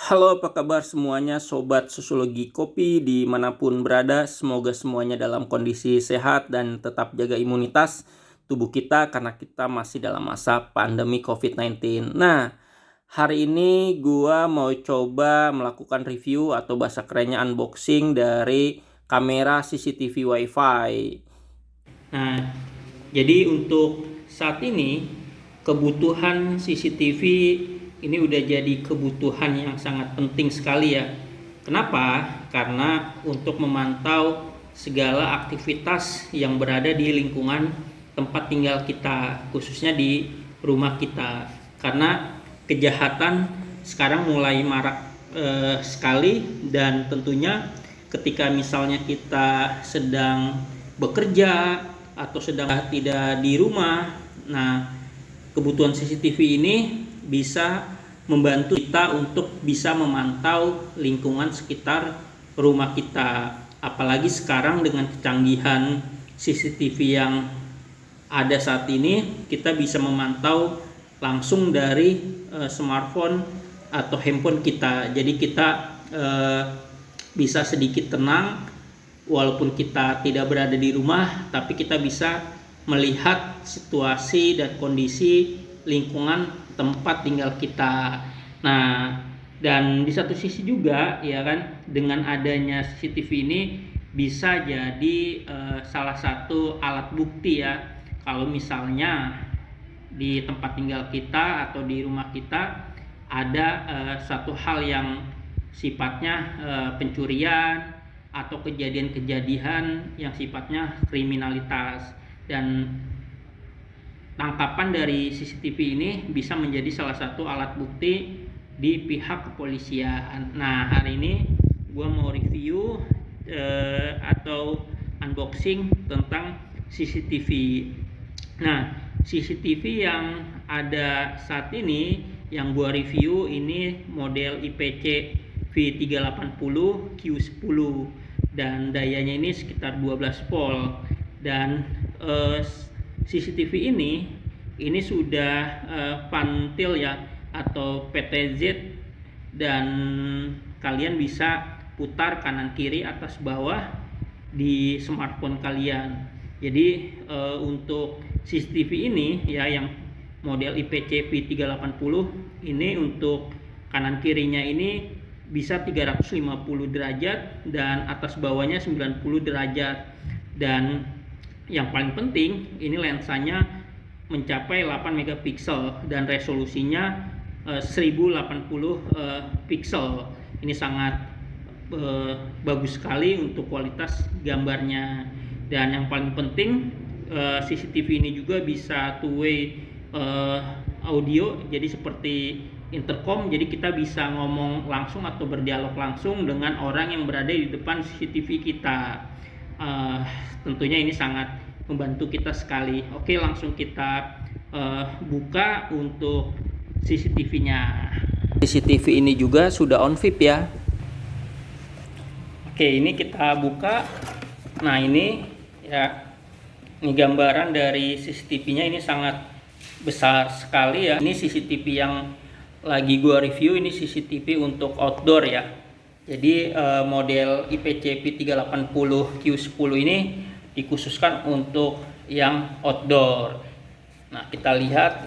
Halo, apa kabar semuanya Sobat Sosiologi Kopi dimanapun berada. Semoga semuanya dalam kondisi sehat dan tetap jaga imunitas tubuh kita karena kita masih dalam masa pandemi COVID-19. Nah, hari ini gua mau coba melakukan review atau bahasa kerennya unboxing dari kamera CCTV Wi-Fi. Nah, jadi untuk saat ini kebutuhan CCTV ini udah jadi kebutuhan yang sangat penting sekali ya. Kenapa? Karena untuk memantau segala aktivitas yang berada di lingkungan tempat tinggal kita, khususnya di rumah kita. Karena kejahatan sekarang mulai marak sekali, dan tentunya ketika misalnya kita sedang bekerja atau sedang tidak di rumah, nah kebutuhan CCTV ini bisa membantu kita untuk bisa memantau lingkungan sekitar rumah kita. Apalagi sekarang dengan kecanggihan CCTV yang ada saat ini, kita bisa memantau langsung dari smartphone atau handphone kita. Jadi kita bisa sedikit tenang walaupun kita tidak berada di rumah, tapi kita bisa melihat situasi dan kondisi lingkungan tempat tinggal kita. Nah, dan di satu sisi juga ya kan, dengan adanya CCTV ini bisa jadi salah satu alat bukti ya, kalau misalnya di tempat tinggal kita atau di rumah kita ada satu hal yang sifatnya pencurian atau kejadian-kejadian yang sifatnya kriminalitas, dan tangkapan dari CCTV ini bisa menjadi salah satu alat bukti di pihak kepolisian. Nah, hari ini gue mau review atau unboxing tentang CCTV. Nah, CCTV yang ada saat ini yang gue review ini model IPC V380 Q10 dan dayanya ini sekitar 12 volt. Dan CCTV ini sudah pantil ya atau PTZ, dan kalian bisa putar kanan kiri atas bawah di smartphone kalian. Jadi untuk CCTV ini ya yang model IPC V380 ini untuk kanan kirinya ini bisa 350 derajat dan atas bawahnya 90 derajat. Dan yang paling penting ini lensanya mencapai 8 megapiksel dan resolusinya 1080 pixel. Ini sangat bagus sekali untuk kualitas gambarnya. Dan yang paling penting CCTV ini juga bisa two-way audio, jadi seperti intercom, jadi kita bisa ngomong langsung atau berdialog langsung dengan orang yang berada di depan CCTV kita. Tentunya ini sangat membantu kita sekali. Oke, langsung kita buka untuk CCTV-nya. CCTV ini juga sudah on VIP ya. Oke, ini kita buka. Nah, ini ya, ini gambaran dari CCTV-nya, ini sangat besar sekali ya. Ini CCTV yang lagi gua review, ini CCTV untuk outdoor ya. Jadi model IPC V380 Q10 ini dikhususkan untuk yang outdoor. Nah, kita lihat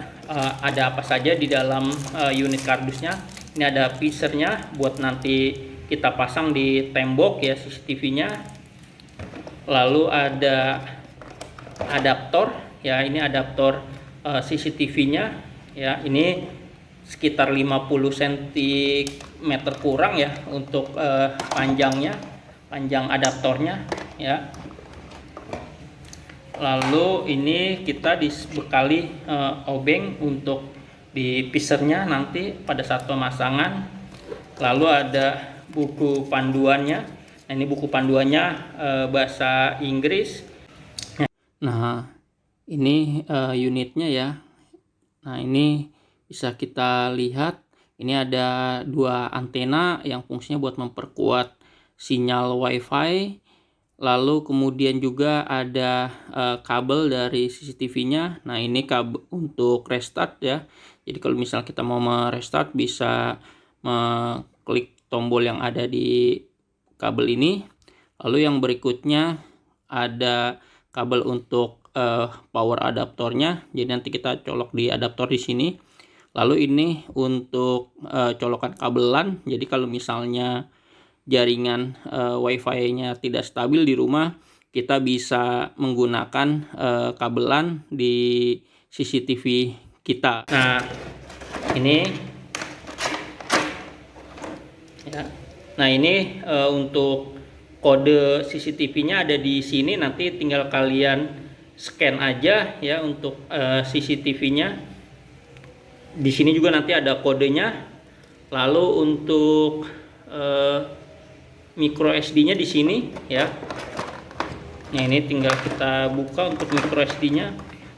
ada apa saja di dalam unit kardusnya. Ini ada visornya buat nanti kita pasang di tembok ya CCTV-nya. Lalu ada adaptor ya, ini adaptor CCTV-nya ya, ini sekitar 50 cm kurang ya untuk panjang adaptornya ya. Lalu ini kita dibekali obeng untuk di visornya nanti pada saat pemasangan. Lalu ada buku panduannya. Nah, ini buku panduannya bahasa Inggris. Nah, ini unitnya ya. Nah, ini bisa kita lihat, ini ada dua antena yang fungsinya buat memperkuat sinyal Wi-Fi. Lalu kemudian juga ada kabel dari CCTV-nya. Nah, ini kabel untuk restart ya. Jadi kalau misal kita mau merestart bisa mengklik tombol yang ada di kabel ini. Lalu yang berikutnya ada kabel untuk power adaptornya. Jadi nanti kita colok di adaptor di sini. Lalu ini untuk colokan kabel LAN. Jadi kalau misalnya jaringan WiFi-nya tidak stabil di rumah, kita bisa menggunakan kabel LAN di CCTV kita. Nah, ini ya. Nah, ini untuk kode CCTV-nya ada di sini. Nanti tinggal kalian scan aja ya untuk CCTV-nya. Di sini juga nanti ada kodenya. Lalu untuk micro SD-nya di sini ya. Nah, ini tinggal kita buka untuk micro SD-nya.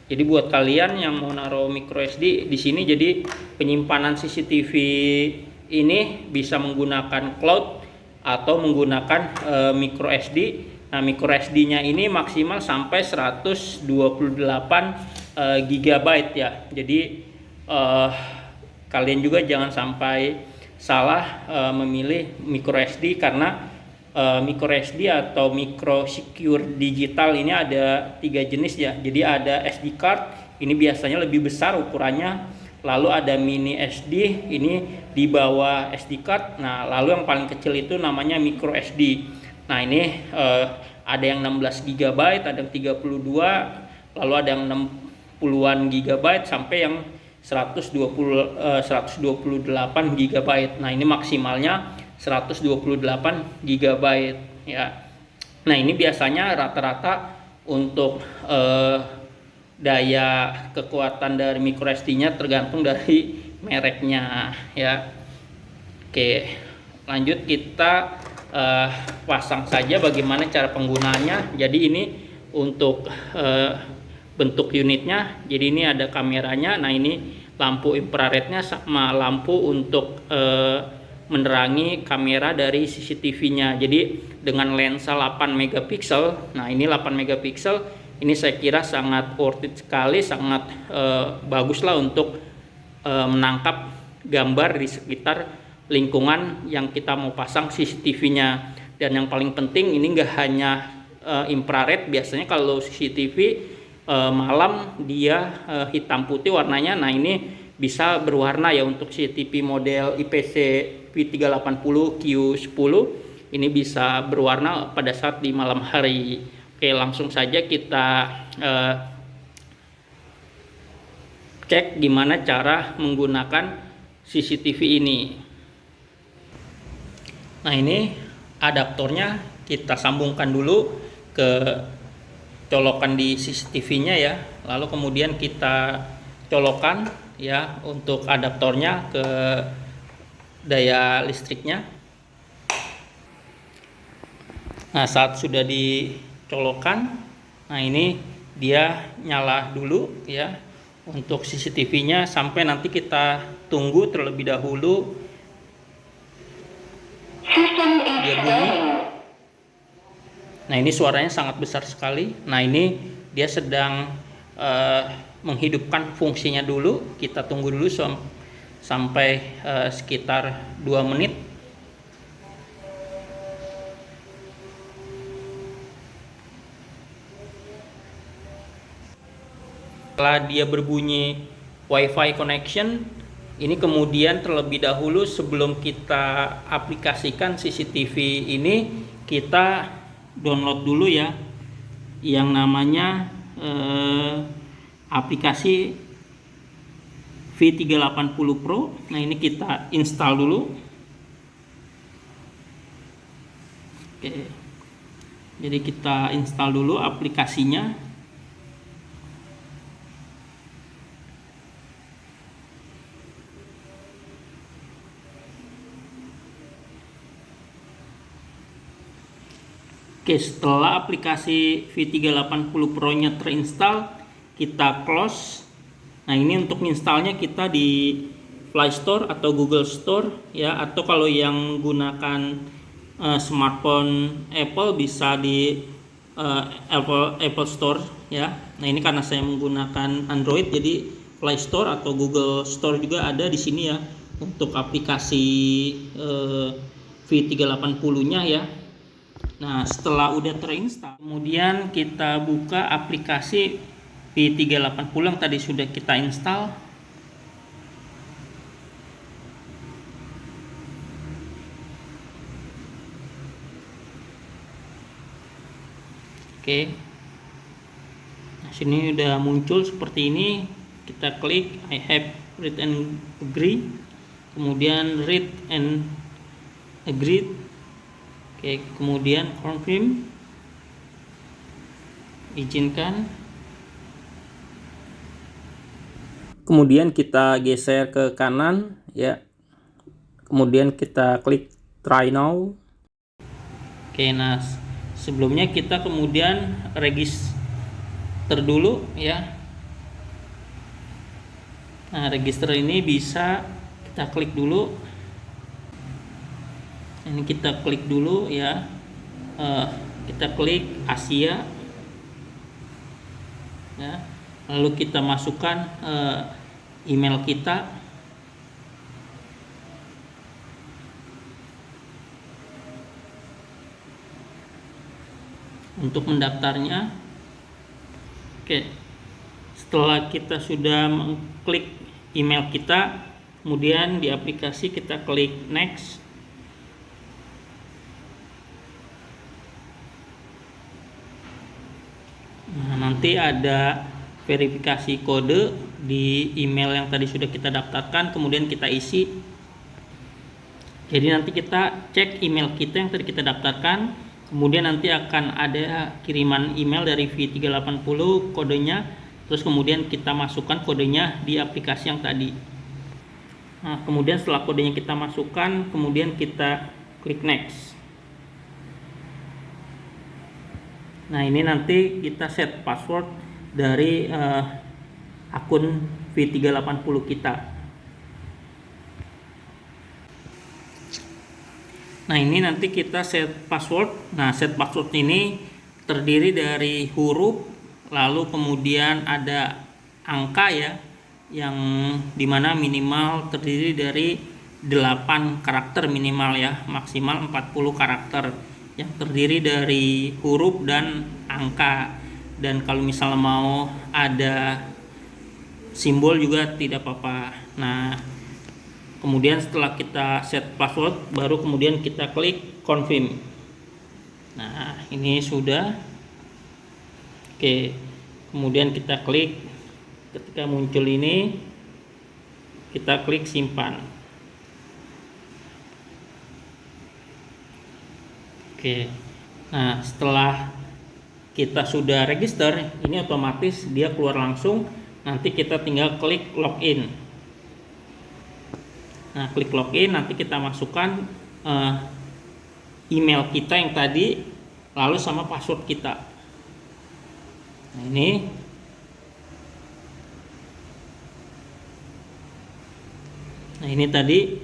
Jadi buat kalian yang mau naruh micro SD di sini, jadi penyimpanan CCTV ini bisa menggunakan cloud atau menggunakan micro SD. Nah, micro SD-nya ini maksimal sampai 128 GB ya. Jadi kalian juga jangan sampai salah memilih micro SD, karena micro SD atau micro secure digital ini ada 3 jenis ya. Jadi ada SD card, ini biasanya lebih besar ukurannya. Lalu ada mini SD, ini di bawah SD card. Nah, lalu yang paling kecil itu namanya micro SD. Nah, ini ada yang 16 GB, ada yang 32, lalu ada yang 60-an GB sampai yang 128 GB. Nah, ini maksimalnya 128 GB ya. Nah, ini biasanya rata-rata untuk daya kekuatan dari micro SD-nya tergantung dari mereknya ya. Oke, lanjut kita pasang saja bagaimana cara penggunaannya. Jadi ini untuk bentuk unitnya. Jadi ini ada kameranya. Nah, ini lampu infrarednya sama lampu untuk menerangi kamera dari CCTV-nya. Jadi dengan lensa 8 megapiksel. Nah, ini 8 megapiksel. Ini saya kira sangat worth it sekali, sangat bagus lah untuk menangkap gambar di sekitar lingkungan yang kita mau pasang CCTV-nya. Dan yang paling penting ini nggak hanya infrared. Biasanya kalau CCTV malam dia hitam putih warnanya. Nah, ini bisa berwarna ya untuk CCTV model IPC V380 Q10. Ini bisa berwarna pada saat di malam hari. Oke, langsung saja kita cek gimana cara menggunakan CCTV ini. Nah, ini adaptornya kita sambungkan dulu ke colokan di CCTV-nya ya. Lalu kemudian kita colokan ya untuk adaptornya ke daya listriknya. Nah, saat sudah dicolokan, nah ini dia nyala dulu ya untuk CCTV-nya sampai nanti kita tunggu terlebih dahulu dia bunyi. Nah, ini suaranya sangat besar sekali. Nah, ini dia sedang menghidupkan fungsinya dulu. Kita tunggu dulu sampai sekitar 2 menit. Setelah dia berbunyi WiFi connection, ini kemudian terlebih dahulu sebelum kita aplikasikan CCTV ini, kita download dulu ya yang namanya aplikasi V380 Pro. Nah, ini kita install dulu. Oke. Jadi kita install dulu aplikasinya. Oke, setelah aplikasi V380 Pro-nya terinstall, kita close. Nah, ini untuk installnya kita di Play Store atau Google Store ya, atau kalau yang gunakan smartphone Apple bisa di Apple Store ya. Nah, ini karena saya menggunakan Android, jadi Play Store atau Google Store juga ada di sini ya. untuk aplikasi V380-nya ya. Nah, setelah udah terinstall, kemudian kita buka aplikasi V380 yang tadi sudah kita install. Oke. Nah, sini udah muncul seperti ini. Kita klik I have read and agree. Kemudian read and agree. Oke, kemudian confirm. Izinkan. Kemudian kita geser ke kanan ya. Kemudian kita klik try now. Oke, nah sebelumnya kita kemudian register dulu ya. Nah, register ini bisa kita klik dulu. Ini kita klik dulu ya. Kita klik Asia ya. Lalu kita masukkan email kita. Untuk mendaftarnya. Oke, setelah kita sudah mengklik email kita, kemudian di aplikasi kita klik next. Nah, nanti ada verifikasi kode di email yang tadi sudah kita daftarkan, kemudian kita isi. Jadi nanti kita cek email kita yang tadi kita daftarkan. Kemudian nanti akan ada kiriman email dari V380 kodenya, terus kemudian kita masukkan kodenya di aplikasi yang tadi. Nah, kemudian setelah kodenya kita masukkan, kemudian kita klik next. Nah, ini nanti kita set password dari akun V380 kita. Nah, ini nanti kita set password. Nah, set password ini terdiri dari huruf, lalu kemudian ada angka ya, yang dimana minimal terdiri dari 8 karakter minimal ya, maksimal 40 karakter, yang terdiri dari huruf dan angka. Dan kalau misalnya mau ada simbol juga tidak apa-apa. Nah, kemudian setelah kita set password, baru kemudian kita klik confirm. Nah, ini sudah. Oke, kemudian kita klik. Ketika muncul ini, kita klik simpan. Oke, nah setelah kita sudah register, ini otomatis dia keluar langsung. Nanti kita tinggal klik login. Nah, klik login, nanti kita masukkan email kita yang tadi, lalu sama password kita. Nah, ini tadi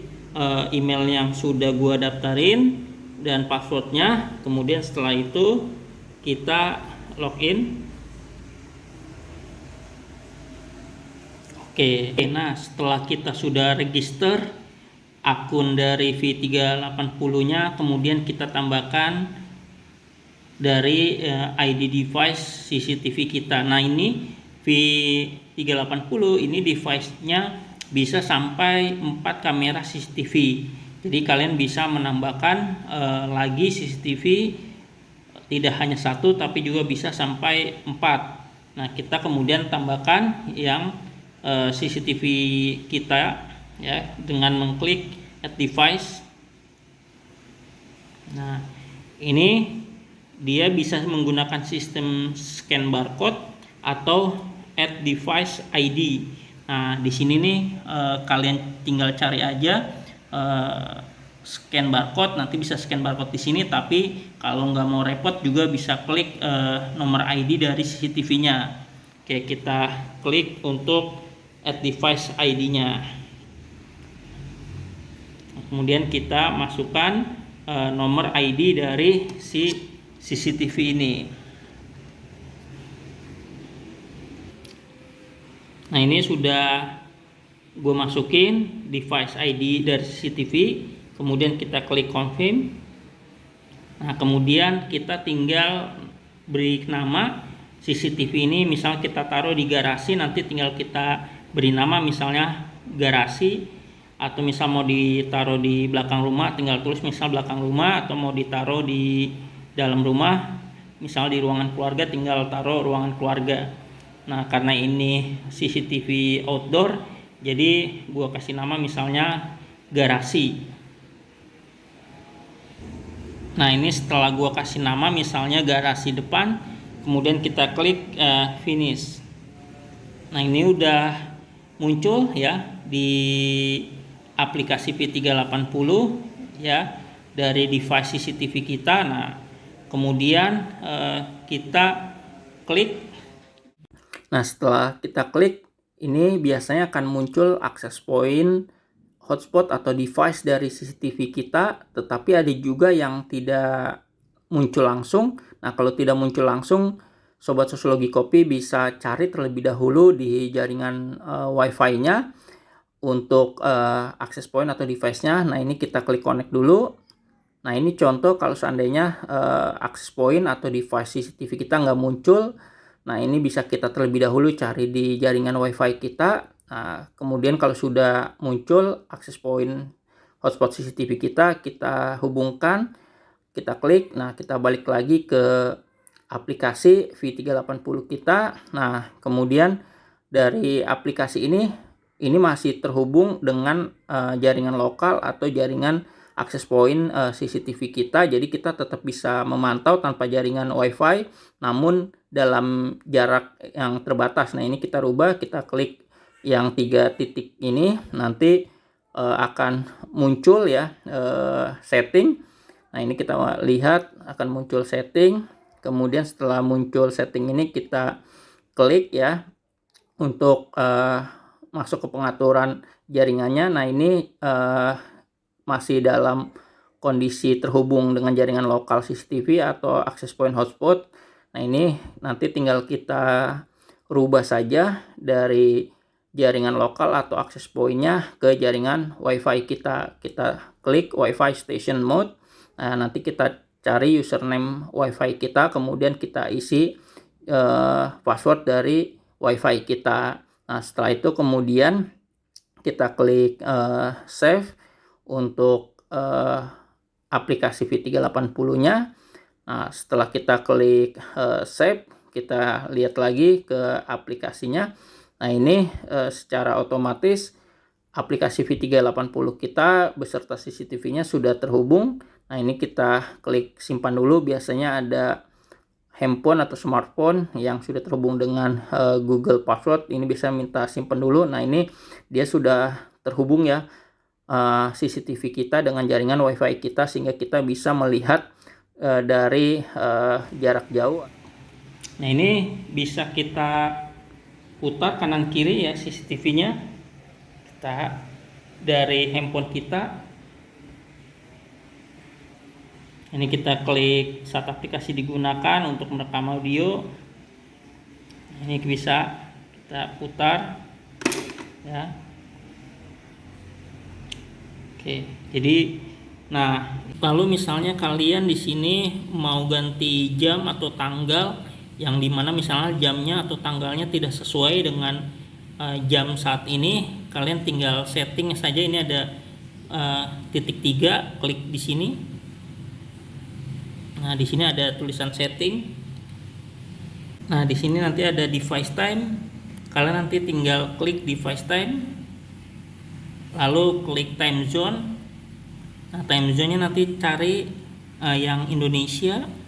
email yang sudah gua daftarin dan passwordnya. Kemudian setelah itu kita login. Oke, nah setelah kita sudah register akun dari V380-nya, kemudian kita tambahkan dari ID device CCTV kita. Nah, ini V380 ini device-nya bisa sampai 4 kamera CCTV. Jadi kalian bisa menambahkan lagi CCTV, tidak hanya satu tapi juga bisa sampai 4. Nah, kita kemudian tambahkan yang CCTV kita ya dengan mengklik add device. Nah, ini dia bisa menggunakan sistem scan barcode atau add device ID. Nah, di sini nih kalian tinggal cari aja scan barcode, nanti bisa scan barcode di sini. Tapi kalau nggak mau repot juga bisa klik nomor ID dari CCTV-nya. Oke, kita klik untuk add device ID-nya. Kemudian kita masukkan nomor ID dari si CCTV ini. Nah, ini sudah gue masukin device ID dari CCTV, kemudian kita klik confirm. Nah, kemudian kita tinggal beri nama CCTV ini, misal kita taruh di garasi, nanti tinggal kita beri nama misalnya garasi, atau misal mau ditaruh di belakang rumah tinggal tulis misal belakang rumah, atau mau ditaruh di dalam rumah misal di ruangan keluarga tinggal taruh ruangan keluarga. Nah, karena ini CCTV outdoor, jadi gua kasih nama misalnya garasi. Nah, ini setelah gua kasih nama misalnya garasi depan, kemudian kita klik finish. Nah, ini udah muncul ya di aplikasi P380 ya dari device CCTV kita. Nah, kemudian kita klik. Nah, setelah kita klik, ini biasanya akan muncul access point, hotspot atau device dari CCTV kita, tetapi ada juga yang tidak muncul langsung. Nah, kalau tidak muncul langsung, Sobat Sosiologi Kopi bisa cari terlebih dahulu di jaringan Wi-Fi-nya untuk access point atau device-nya. Nah, ini kita klik connect dulu. Nah, ini contoh kalau seandainya access point atau device CCTV kita nggak muncul. Nah, ini bisa kita terlebih dahulu cari di jaringan Wi-Fi kita. Nah, kemudian kalau sudah muncul access point hotspot CCTV kita hubungkan, kita klik. Nah, kita balik lagi ke aplikasi V380 kita. Nah, kemudian dari aplikasi ini masih terhubung dengan jaringan lokal atau jaringan access point CCTV kita. Jadi kita tetap bisa memantau tanpa jaringan Wi-Fi, namun dalam jarak yang terbatas. Nah, ini kita rubah, kita klik yang 3 titik ini, nanti akan muncul ya setting. Nah, ini kita lihat akan muncul setting. Kemudian setelah muncul setting ini kita klik ya untuk masuk ke pengaturan jaringannya. Nah, ini masih dalam kondisi terhubung dengan jaringan lokal CCTV atau access point hotspot. Nah, ini nanti tinggal kita rubah saja dari jaringan lokal atau access point-nya ke jaringan Wi-Fi kita. Kita klik Wi-Fi station mode. Nah, nanti kita cari username Wi-Fi kita, kemudian kita isi password dari Wi-Fi kita. Nah, setelah itu kemudian kita klik save untuk aplikasi V380-nya. Nah, setelah kita klik save, kita lihat lagi ke aplikasinya. Nah, ini secara otomatis aplikasi V380 kita beserta CCTV-nya sudah terhubung. Nah, ini kita klik simpan dulu. Biasanya ada handphone atau smartphone yang sudah terhubung dengan Google Password, ini bisa minta simpan dulu. Nah, ini dia sudah terhubung ya CCTV kita dengan jaringan Wi-Fi kita, sehingga kita bisa melihat dari jarak jauh. Nah, ini bisa kita putar kanan kiri ya CCTV-nya. Kita dari handphone kita. Ini kita klik saat aplikasi digunakan untuk merekam audio. Ini bisa kita putar ya. Oke, jadi nah, lalu misalnya kalian di sini mau ganti jam atau tanggal, yang dimana misalnya jamnya atau tanggalnya tidak sesuai dengan jam saat ini, kalian tinggal setting saja. Ini ada titik 3, klik di sini. Nah, di sini ada tulisan setting. Nah, di sini nanti ada device time. Kalian nanti tinggal klik device time, lalu klik time zone. Nah, time zone-nya nanti cari yang Indonesia.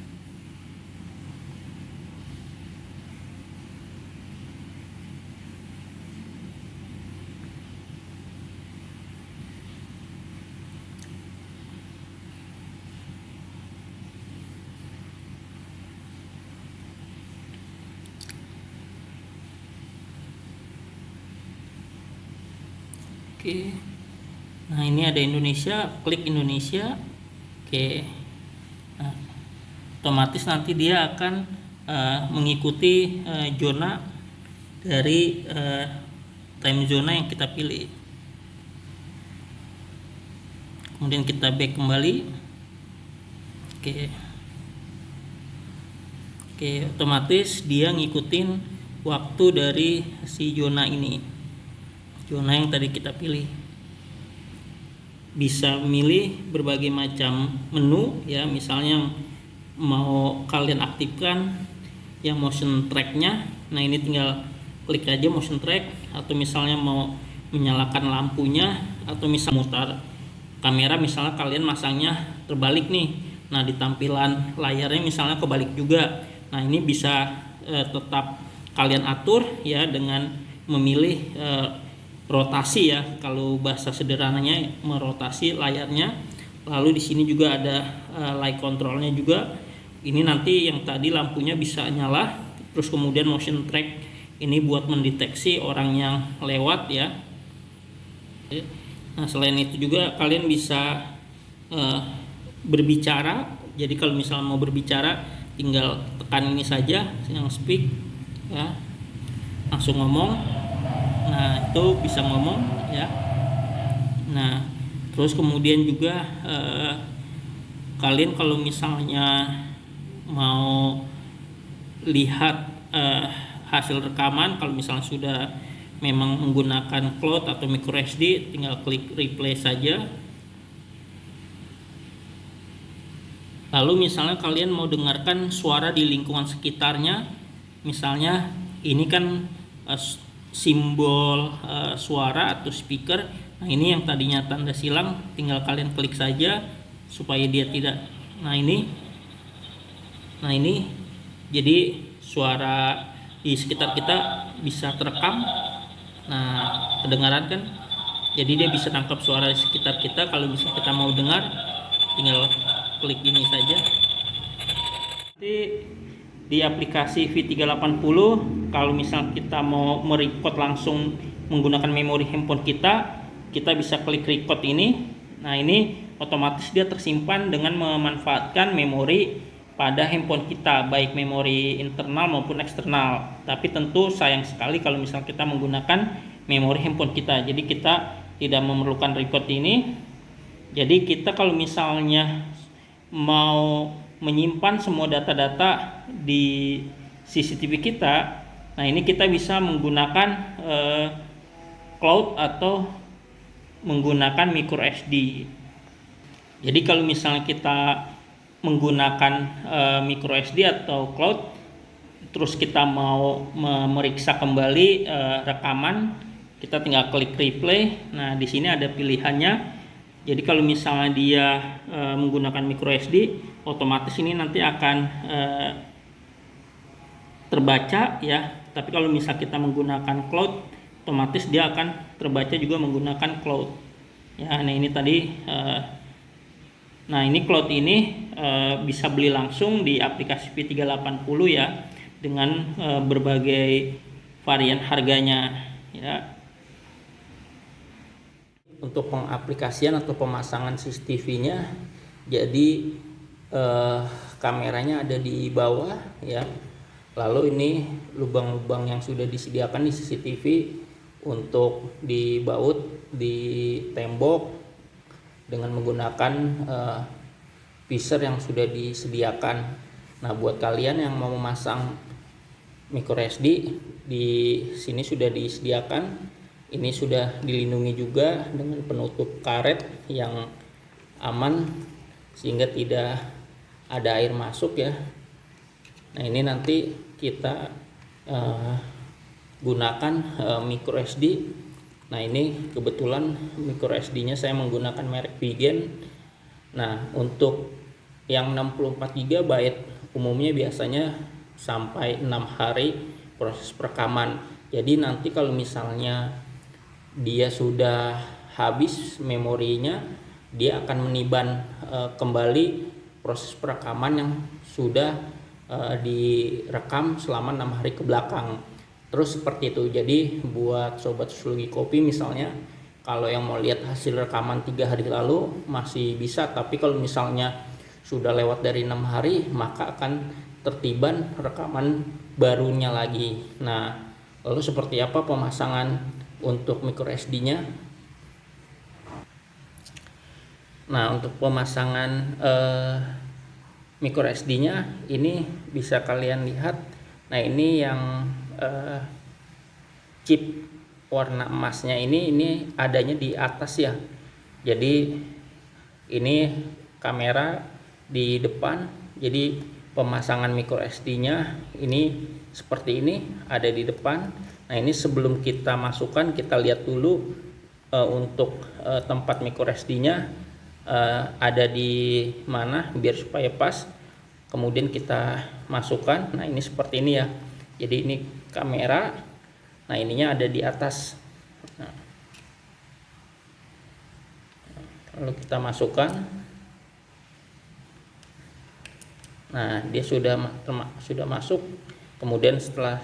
Oke. Nah, ini ada Indonesia, klik Indonesia. Oke. Nah, otomatis nanti dia akan mengikuti zona dari time zona yang kita pilih. Kemudian kita back kembali. Oke, otomatis dia ngikutin waktu dari si zona ini, zona yang tadi kita pilih. Bisa memilih berbagai macam menu ya, misalnya mau kalian aktifkan yang motion tracknya. Nah ini tinggal klik aja motion track, atau misalnya mau menyalakan lampunya, atau misalnya mutar kamera, misalnya kalian masangnya terbalik nih, nah di tampilan layarnya misalnya kebalik juga. Nah ini bisa tetap kalian atur ya dengan memilih rotasi ya, kalau bahasa sederhananya merotasi layarnya. Lalu di sini juga ada light controlnya juga. Ini nanti yang tadi lampunya bisa nyala, terus kemudian motion track ini buat mendeteksi orang yang lewat ya. Nah selain itu juga kalian bisa berbicara. Jadi kalau misalnya mau berbicara tinggal tekan ini saja yang speak ya, langsung ngomong. Nah itu bisa ngomong ya. Nah terus kemudian juga kalian kalau misalnya mau lihat hasil rekaman, kalau misalnya sudah memang menggunakan cloud atau micro SD, tinggal klik replay saja. Lalu misalnya kalian mau dengarkan suara di lingkungan sekitarnya, misalnya ini kan simbol suara atau speaker. Nah ini yang tadinya tanda silang, tinggal kalian klik saja supaya dia tidak. Nah ini jadi suara di sekitar kita bisa terekam. Nah kedengaran kan, jadi dia bisa tangkap suara di sekitar kita. Kalau misalnya kita mau dengar, tinggal klik ini saja. Nanti di aplikasi V380, kalau misal kita mau merecord langsung menggunakan memori handphone kita bisa klik record ini. Nah ini otomatis dia tersimpan dengan memanfaatkan memori pada handphone kita, baik memori internal maupun eksternal. Tapi tentu sayang sekali kalau misal kita menggunakan memori handphone kita, jadi kita tidak memerlukan record ini. Jadi kita kalau misalnya mau menyimpan semua data-data di CCTV kita, nah ini kita bisa menggunakan cloud atau menggunakan micro SD. Jadi kalau misalnya kita menggunakan micro SD atau cloud, terus kita mau memeriksa kembali rekaman, kita tinggal klik replay. Nah di sini ada pilihannya. Jadi kalau misalnya dia menggunakan micro SD, otomatis ini nanti akan terbaca ya. Tapi kalau misal kita menggunakan cloud, otomatis dia akan terbaca juga menggunakan cloud. Ya, nah ini tadi. Nah ini cloud ini bisa beli langsung di aplikasi V380 ya, dengan berbagai varian harganya ya. Untuk pengaplikasian atau pemasangan CCTV-nya, jadi kameranya ada di bawah ya. Lalu ini lubang-lubang yang sudah disediakan di CCTV untuk dibaut di tembok dengan menggunakan piecer yang sudah disediakan. Nah buat kalian yang mau memasang micro SD, di sini sudah disediakan. Ini sudah dilindungi juga dengan penutup karet yang aman sehingga tidak ada air masuk ya. Nah ini nanti kita gunakan micro SD. Nah ini kebetulan micro SD-nya saya menggunakan merek Vigen. Nah untuk yang 64 GB umumnya biasanya sampai 6 hari proses perekaman. Jadi nanti kalau misalnya dia sudah habis memorinya, dia akan meniban kembali proses perekaman yang sudah direkam selama 6 hari ke belakang. Terus seperti itu. Jadi buat sobat sosiologi kopi misalnya, kalau yang mau lihat hasil rekaman 3 hari lalu masih bisa, tapi kalau misalnya sudah lewat dari 6 hari maka akan tertiban rekaman barunya lagi. Nah lalu seperti apa pemasangan untuk micro SD-nya. Nah, untuk pemasangan micro SD-nya ini bisa kalian lihat. Nah, ini yang chip warna emasnya ini adanya di atas ya. Jadi ini kamera di depan. Jadi pemasangan micro SD-nya ini seperti ini, ada di depan. Nah, ini sebelum kita masukkan, kita lihat dulu untuk tempat micro SD-nya ada di mana biar supaya pas. Kemudian kita masukkan. Nah, ini seperti ini ya. Jadi ini kamera. Nah, ininya ada di atas. Nah, lalu kita masukkan. Nah, dia sudah masuk. Kemudian setelah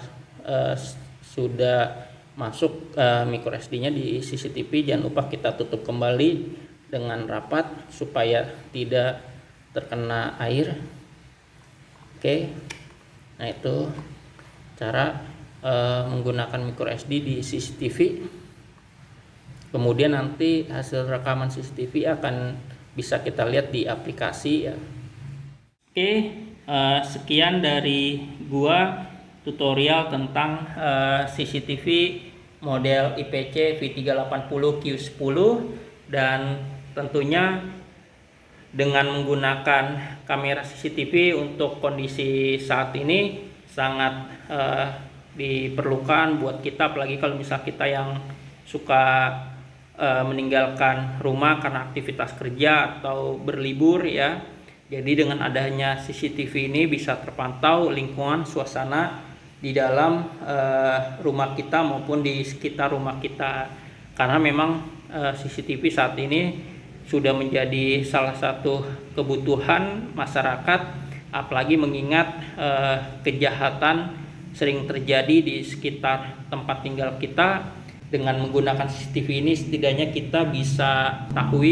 sudah masuk micro SD-nya di CCTV, jangan lupa kita tutup kembali dengan rapat supaya tidak terkena air. Oke. Nah, itu cara menggunakan micro SD di CCTV. Kemudian nanti hasil rekaman CCTV akan bisa kita lihat di aplikasi ya. Oke, sekian dari gua tutorial tentang CCTV model IPC V380Q10, dan tentunya dengan menggunakan kamera CCTV untuk kondisi saat ini sangat diperlukan buat kita, apalagi kalau misal kita yang suka meninggalkan rumah karena aktivitas kerja atau berlibur ya. Jadi dengan adanya CCTV ini bisa terpantau lingkungan suasana di dalam rumah kita maupun di sekitar rumah kita. Karena memang CCTV saat ini sudah menjadi salah satu kebutuhan masyarakat, apalagi mengingat kejahatan sering terjadi di sekitar tempat tinggal kita. Dengan menggunakan CCTV ini setidaknya kita bisa tahu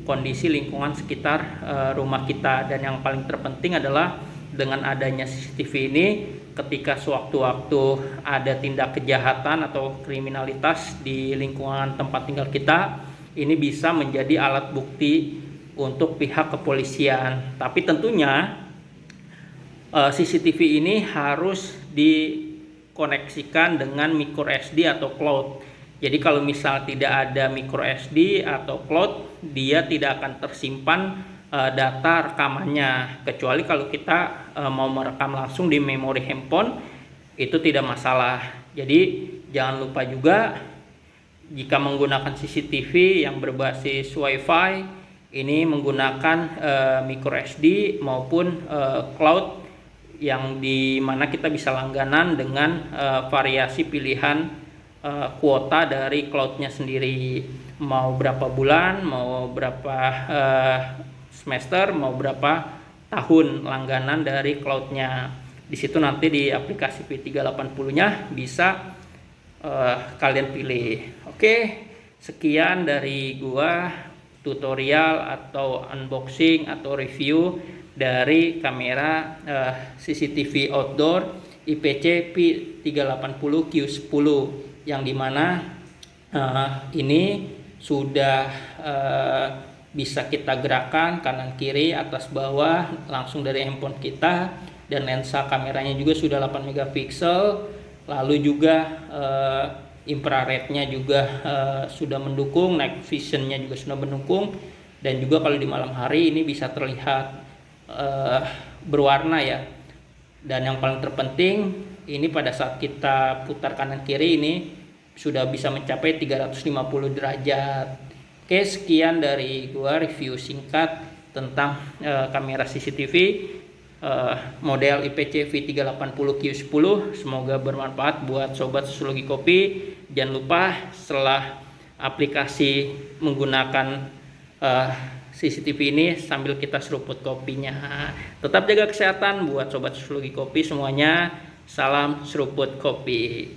kondisi lingkungan sekitar rumah kita. Dan yang paling terpenting adalah dengan adanya CCTV ini, ketika sewaktu-waktu ada tindak kejahatan atau kriminalitas di lingkungan tempat tinggal kita, ini bisa menjadi alat bukti untuk pihak kepolisian. Tapi tentunya CCTV ini harus dikoneksikan dengan micro SD atau cloud. Jadi kalau misal tidak ada micro SD atau cloud, dia tidak akan tersimpan data rekamannya. Kecuali kalau kita mau merekam langsung di memori handphone, itu tidak masalah. Jadi jangan lupa juga jika menggunakan CCTV yang berbasis WiFi, ini menggunakan micro SD maupun cloud, yang dimana kita bisa langganan dengan variasi pilihan kuota dari cloudnya sendiri, mau berapa bulan, mau berapa semester, mau berapa tahun langganan dari cloudnya. Di situ nanti di aplikasi V380-nya bisa kalian pilih. Oke, sekian dari gua tutorial atau unboxing atau review dari kamera CCTV outdoor IPC V380Q10, yang dimana ini sudah bisa kita gerakan kanan kiri atas bawah langsung dari handphone kita, dan lensa kameranya juga sudah 8 megapiksel. Lalu juga infrarednya juga sudah mendukung, night visionnya juga sudah mendukung, dan juga kalau di malam hari ini bisa terlihat berwarna ya. Dan yang paling terpenting, ini pada saat kita putar kanan kiri ini sudah bisa mencapai 350 derajat. Oke, sekian dari gua review singkat tentang kamera CCTV model IPC V380Q10. Semoga bermanfaat buat sobat sosiologi kopi. Jangan lupa setelah aplikasi menggunakan CCTV ini sambil kita seruput kopinya. Tetap jaga kesehatan buat sobat sosiologi kopi semuanya. Salam seruput kopi.